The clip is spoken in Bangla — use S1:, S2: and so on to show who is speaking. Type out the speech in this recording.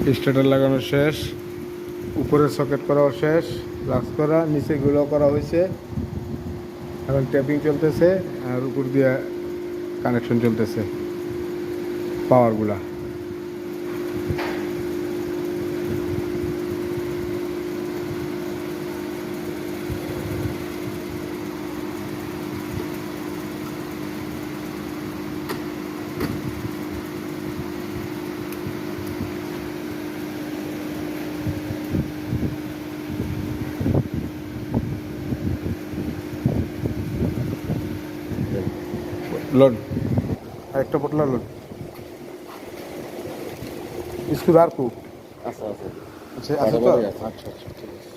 S1: স্টার্টার লাগানো শেষ, উপরের সকেট করাও শেষ, লাক্স করা, নিচে গুলো করা হয়েছে। এখন ট্যাপিং চলতেছে আর উপর দিয়ে কানেকশন চলতেছে পাওয়ারগুলা। লোড আরেকটা পটলা লোড স্কুল আর কু
S2: আচ্ছা আচ্ছা
S1: আচ্ছা আছে তো
S2: বাড়ি আছে।
S1: আচ্ছা আচ্ছা ঠিক আছে।